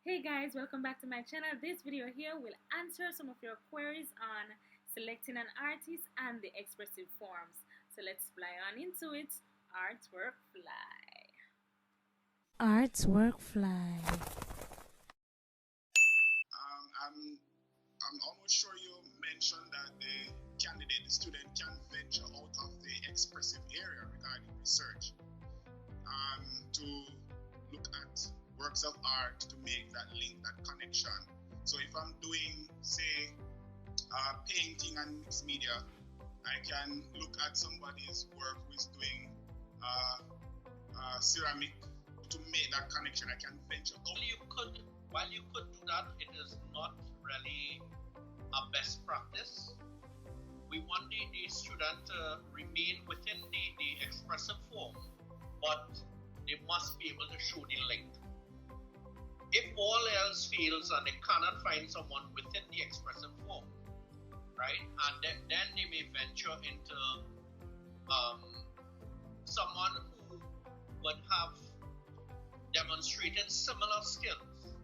Hey guys, welcome back to my channel. This video here will answer some of your queries on selecting an artist and the expressive forms. So let's fly on into it. Artwork fly. Artwork fly. I'm almost sure you mentioned that the student can venture out of the expressive area regarding research to look at works of art to make that link, that connection. So if I'm doing, say, painting and mixed media, I can look at somebody's work who is doing ceramic to make that connection. I can venture out. While you could do that, it is not really a best practice. We want the student to remain within the expressive form, but they must be able to show the link. If all else fails and they cannot find someone within the expressive form, right, and then they may venture into someone who would have demonstrated similar skills,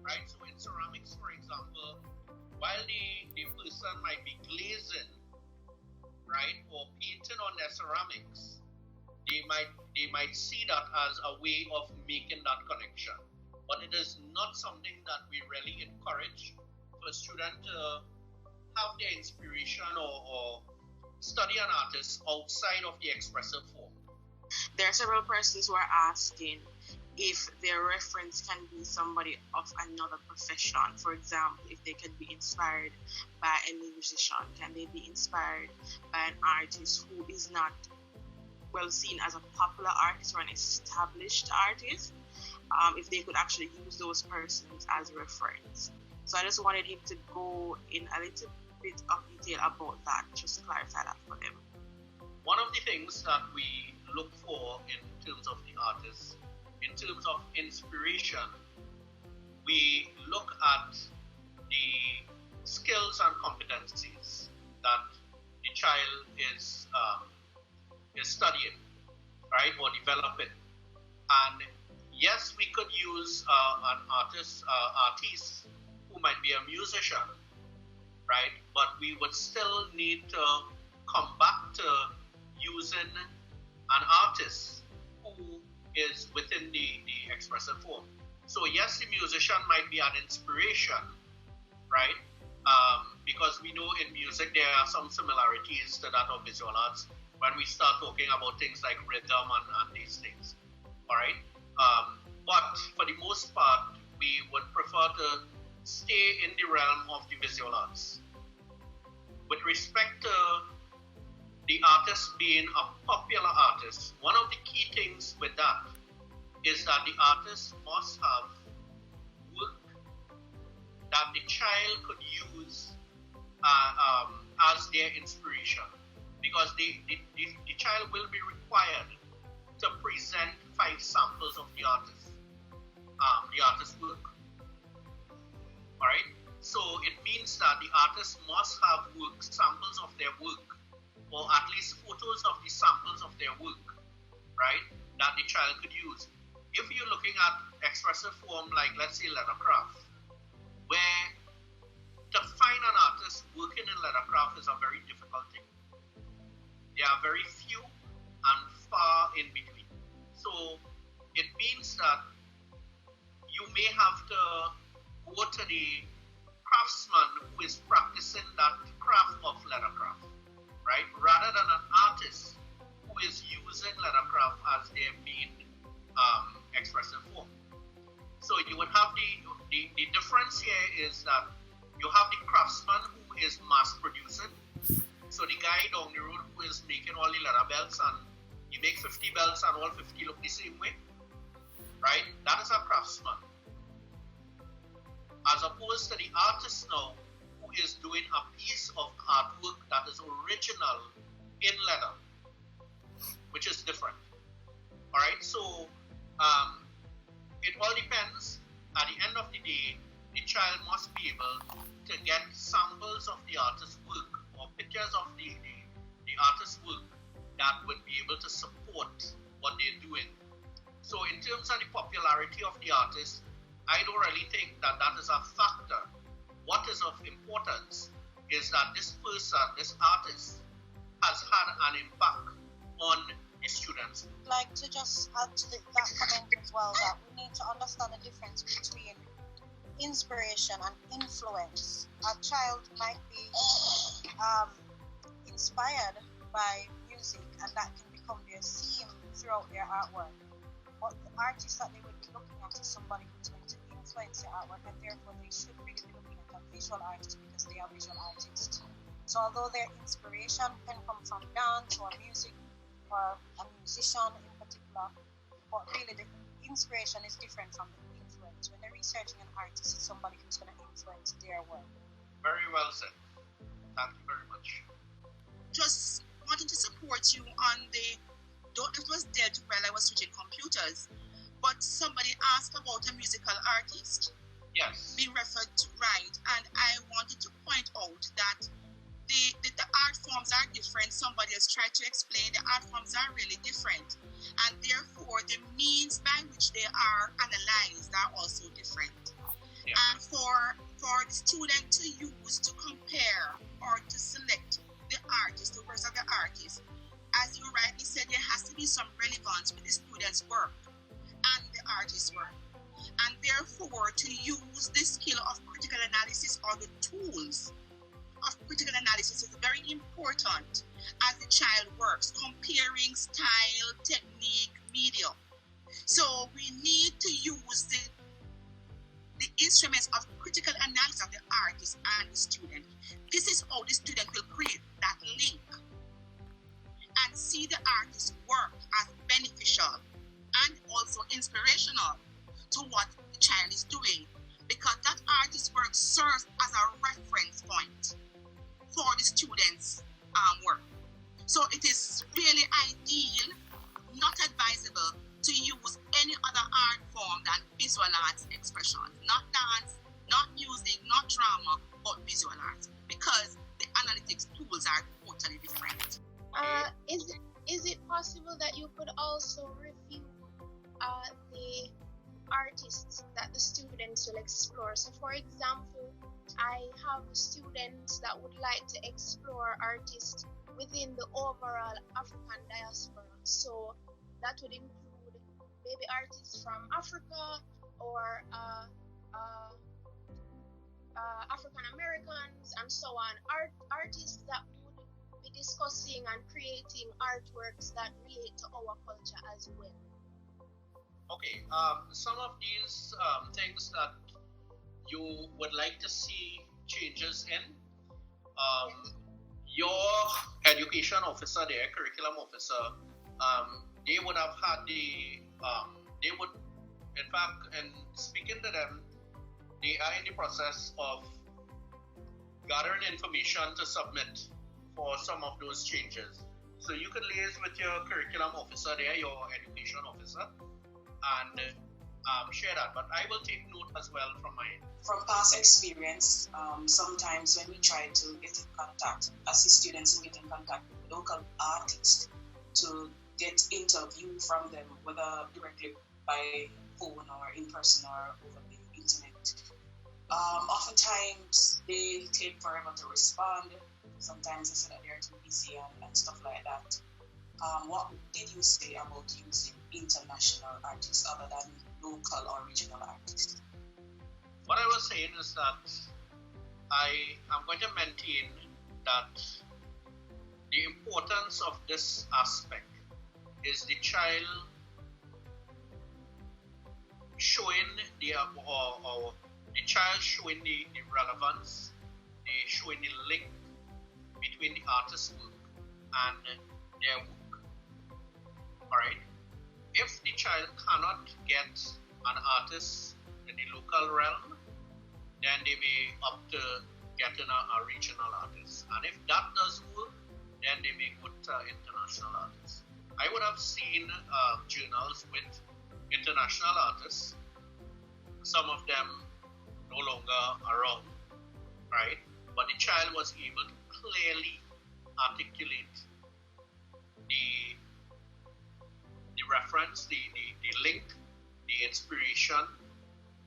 right? So in ceramics, for example, while the person might be glazing, right, or painting on their ceramics, they might see that as a way of making that connection. But it is not something that we really encourage for a student to have their inspiration or study an artist outside of the expressive form. There are several persons who are asking if their reference can be somebody of another profession. For example, if they can be inspired by a musician, can they be inspired by an artist who is not well seen as a popular artist or an established artist, if they could actually use those persons as reference. So I just wanted him to go in a little bit of detail about that, just to clarify that for them. One of the things that we look for in terms of the artist, in terms of inspiration, we look at the skills and competencies that the child is studying, right, or developing. And yes, we could use an artist who might be a musician, right, but we would still need to come back to using an artist who is within the expressive form. So yes, the musician might be an inspiration, right? Because we know in music there are some similarities to that of visual arts when we start talking about things like rhythm and these things, all right? But for the most part, we would prefer to stay in the realm of the visual arts. With respect to the artist being a popular artist, one of the key things with that is that the artist must have work that the child could use as their inspiration, because the child will be required to present 5 samples of the artist's work. All right. So it means that the artist must have work, samples of their work, or at least photos of the samples of their work, right, that the child could use. If you're looking at expressive form, like let's say lettercraft, where to find an artist working in lettercraft is a very difficult thing. There are very few and far in between. So it means that you may have to go to the craftsman who is practicing that craft of lettercraft, right? Rather than an artist who is using lettercraft as their main expressive form. So you would have the difference here is that you have the craftsman who is mass producing. So the guy down the road who is making all the leather belts, and you make 50 belts and all 50 look the same way, right? That is a craftsman. As opposed to the artist now who is doing a piece of artwork that is original in leather, which is different. All right, so it all depends. At the end of the day, the child must be able to get samples of the artist's work or pictures of the artist's work that would be able to support what they're doing. So in terms of the popularity of the artist, I don't really think that that is a factor. What is of importance is that this person, this artist, has had an impact on the students. I'd like to just add to that comment as well, that we need to understand the difference between inspiration and influence. A child might be inspired by music, and that can become their theme throughout their artwork. But the artist that they would be looking at is somebody who's going to influence their artwork, and therefore they should really be looking at a visual artist because they are visual artists. So although their inspiration can come from dance or music or a musician in particular, but really the inspiration is different from the influence. When they're researching an artist, it's somebody who's going to influence their work. Very well said. Thank you very much. Just wanting to support you on the, don't know if it was dead while I was switching computers, but somebody asked about a musical artist. Yes. Being referred to, right? And I wanted to point out that the art forms are different. Somebody has tried to explain the art forms are really different, and therefore the means by which they are analyzed are also different. Yeah. And for the student to use to compare or to select the artist, the works of the artist, as you rightly said, there has to be some relevance with the student's work and the artist's work. And therefore, to use the skill of critical analysis or the tools of critical analysis is very important as the child works, comparing style, technique, medium. So we need to use the instruments of critical analysis of the artist and the student. This is how the student will create that link and see the artist's work as beneficial and also inspirational to what the child is doing, because that artist's work serves as a reference point for the students' work. So it is really ideal, not advisable, to use any other art form than visual arts expression. Not dance, not music, not drama, but visual arts, because the analytics tools are totally different. Is it possible that you could also review the artists that the students will explore? So for example, I have students that would like to explore artists within the overall African diaspora. So that would include maybe artists from Africa or African Americans and so on. Artists that would be discussing and creating artworks that relate to our culture as well. Okay, some of these things that you would like to see changes in, your education officer, their curriculum officer, they would have had they would, in fact, in speaking to them, they are in the process of gathering information to submit for some of those changes. So you can liaise with your curriculum officer there, your education officer, and share that. But I will take note as well from my end. From past experience, sometimes when we try to get in contact, assist students in getting in contact with local artists to get interview from them, whether directly by phone or in person or over the internet. Oftentimes they take forever to respond. Sometimes they say that they're too busy and stuff like that. What did you say about using international artists other than local or regional artists? What I was saying is that I am going to maintain that the importance of this aspect is the child showing the child showing the relevance, showing the link between the artist's work and their work. Alright? If the child cannot get an artist in the local realm, then they may opt to getting a regional artist. And if that doesn't work, then they may go to international artists. I would have seen journals with international artists, some of them no longer around, right? But the child was able to clearly articulate the reference, the link, the inspiration,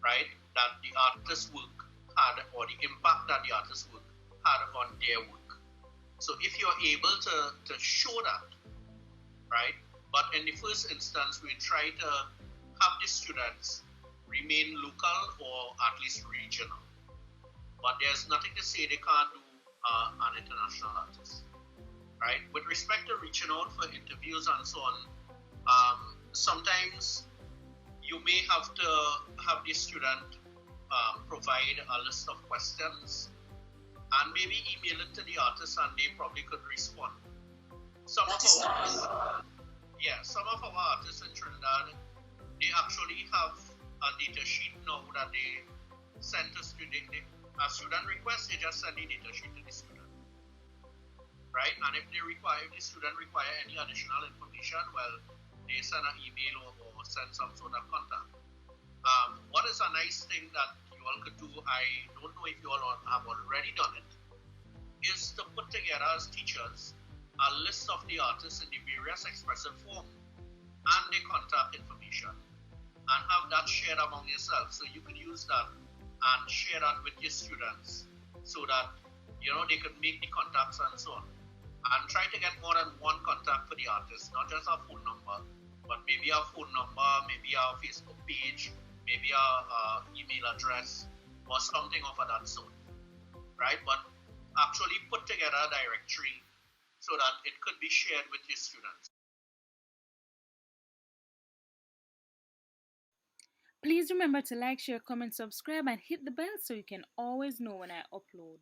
right, that the artist's work had, or the impact that the artist's work had on their work. So if you're able to show that, right, but in the first instance, we try to have the students remain local or at least regional. But there's nothing to say they can't do an international artist, right? With respect to reaching out for interviews and so on, sometimes you may have to have the student provide a list of questions and maybe email it to the artist, and they probably could respond. Some of our artists in Trinidad, they actually have a data sheet now that they send to student. A student request, they just send the data sheet to the student, right? And if the student require any additional information, well, they send an email or send some sort of contact. What is a nice thing that you all could do, I don't know if you all have already done it, is to put together as teachers a list of the artists in the various expressive form and their contact information, and have that shared among yourselves. So you could use that and share that with your students so that, you know, they can make the contacts and so on. And try to get more than one contact for the artist, not just a phone number, but maybe a phone number, maybe a Facebook page, maybe a email address, or something of that sort, right? But actually put together a directory so that it could be shared with your students. Please remember to like, share, comment, subscribe, and hit the bell so you can always know when I upload.